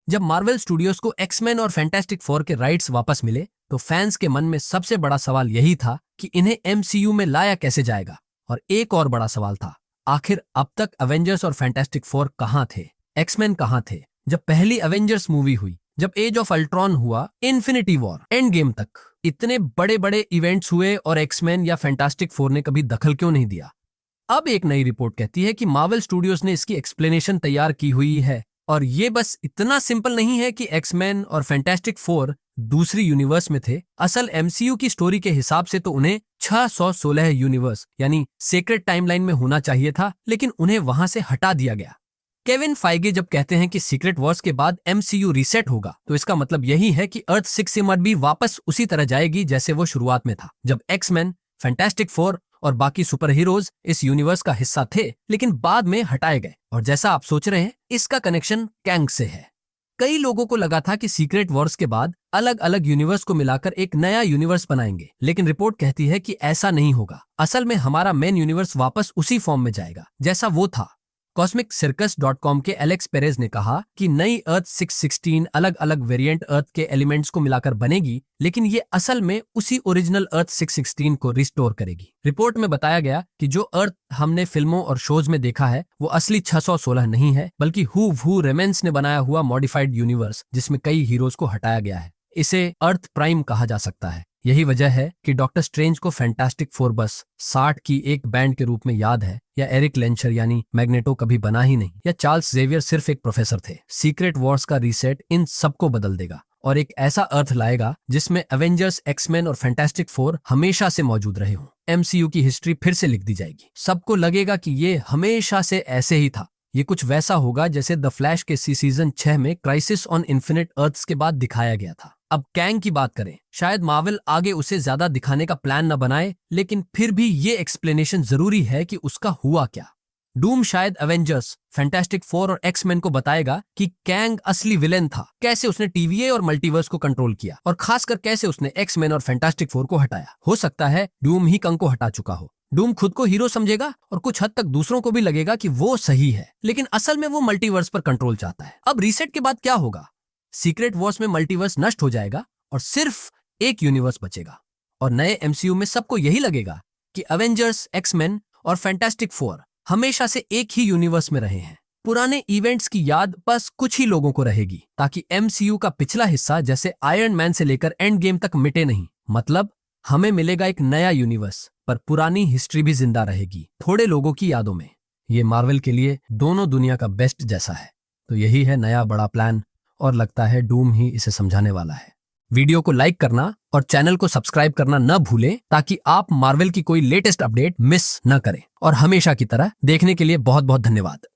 जब Marvel studios को X Men और फैंटास्टिक फोर के राइट्स वापस मिले तो फैंस के मन में सबसे बड़ा सवाल यही था कि इन्हें एमसीयू में लाया कैसे जाएगा। और एक और बड़ा सवाल था, आखिर अब तक अवेंजर्स और फैंटास्टिक फोर कहाँ थे, एक्समैन कहाँ थे जब पहली अवेंजर्स मूवी हुई, जब एज ऑफ अल्ट्रॉन हुआ, इन्फिनिटी वॉर, एंड गेम तक इतने बड़े बड़े इवेंट्स हुए और एक्समैन या फैंटास्टिक फोर ने कभी दखल क्यों नहीं दिया। अब एक नई रिपोर्ट कहती है कि मार्वल स्टूडियोज ने इसकी एक्सप्लेनेशन तैयार की हुई है और ये बस इतना सिंपल नहीं है कि एक्समैन और फैंटास्टिक फोर दूसरी यूनिवर्स में थे। असल एमसीयू की स्टोरी के हिसाब से तो उन्हें 616 यूनिवर्स यानी सीक्रेट टाइमलाइन में होना चाहिए था, लेकिन उन्हें वहां से हटा दिया गया। केविन फाइगे जब कहते हैं कि सीक्रेट वॉर्स के बाद एमसीयू रीसेट होगा तो इसका मतलब यही है कि अर्थ 6 सिमट भी वापस उसी तरह जाएगी जैसे वो शुरुआत में था, जब एक्समैन, फैंटास्टिक फोर और बाकी सुपर हीरोज इस यूनिवर्स का हिस्सा थे लेकिन बाद में हटाए गए। और जैसा आप सोच रहे हैं, इसका कनेक्शन कैंग से है। कई लोगों को लगा था कि सीक्रेट वॉर्स के बाद अलग अलग यूनिवर्स को मिलाकर एक नया यूनिवर्स बनाएंगे, लेकिन रिपोर्ट कहती है कि ऐसा नहीं होगा। असल में हमारा मेन यूनिवर्स वापस उसी फॉर्म में जाएगा जैसा वो था। CosmicCircus.com के एलेक्स पेरेज ने कहा कि नई अर्थ 616 अलग अलग वेरिएंट अर्थ के एलिमेंट्स को मिलाकर बनेगी, लेकिन ये असल में उसी ओरिजिनल अर्थ 616 को रिस्टोर करेगी। रिपोर्ट में बताया गया कि जो अर्थ हमने फिल्मों और शोज में देखा है वो असली 616 नहीं है, बल्कि हू रेमेंस ने बनाया हुआ मॉडिफाइड यूनिवर्स जिसमें कई हीरोज को हटाया गया है। इसे अर्थ प्राइम कहा जा सकता है। यही वजह है कि डॉक्टर स्ट्रेंज को फैंटास्टिक फोर बस 60 की एक बैंड के रूप में याद है, या एरिक लेंचर यानी मैग्नेटो कभी बना ही नहीं, या चार्ल्स जेवियर सिर्फ एक प्रोफेसर थे। सीक्रेट वॉर्स का रीसेट इन सबको बदल देगा और एक ऐसा अर्थ लाएगा जिसमें एवेंजर्स, एक्समैन और फैंटास्टिक फोर हमेशा से मौजूद रहे हों। एमसीयू की हिस्ट्री फिर से लिख दी जाएगी। सबको लगेगा कि ये हमेशा से ऐसे ही था। ये कुछ वैसा होगा जैसे द फ्लैश के सीजन 6 में क्राइसिस ऑन इन्फिनिट अर्थ्स के बाद दिखाया गया था। अब कैंग की बात करें, शायद मार्वल आगे उसे ज्यादा दिखाने का प्लान न बनाए, लेकिन फिर भी ये एक्सप्लेनेशन जरूरी है कि उसका हुआ क्या। डूम शायद एवेंजर्स, फैंटास्टिक फोर और एक्समैन को बताएगा कि कैंग असली विलेन था, कैसे उसने टीवीए और मल्टीवर्स को कंट्रोल किया और खासकर कैसे उसने एक्समैन और फैंटास्टिक फोर को हटाया। हो सकता है डूम ही कंग को हटा चुका हो। डूम खुद को हीरो समझेगा और कुछ हद तक दूसरों को भी लगेगा कि वो सही है, लेकिन असल में वो मल्टीवर्स पर कंट्रोल चाहता है। अब रीसेट के बाद क्या होगा? सीक्रेट वॉर्स में मल्टीवर्स नष्ट हो जाएगा और सिर्फ एक यूनिवर्स बचेगा। और नए एमसीयू में सबको यही लगेगा कि एवेंजर्स, एक्समैन और फैंटास्टिक फोर हमेशा से एक ही यूनिवर्स में रहे हैं। पुराने इवेंट्स की याद बस कुछ ही लोगों को रहेगी, ताकि एमसीयू का पिछला हिस्सा जैसे आयरन मैन से लेकर एंड गेम तक मिटे नहीं। मतलब हमें मिलेगा एक नया यूनिवर्स, पर पुरानी हिस्ट्री भी जिंदा रहेगी, थोड़े लोगों की यादों में। ये मार्वल के लिए दोनों दुनिया का बेस्ट जैसा है। तो यही है नया बड़ा प्लान और लगता है डूम ही इसे समझाने वाला है। वीडियो को लाइक करना और चैनल को सब्सक्राइब करना न भूलें, ताकि आप मार्वल की कोई लेटेस्ट अपडेट मिस न करें। और हमेशा की तरह देखने के लिए बहुत बहुत धन्यवाद।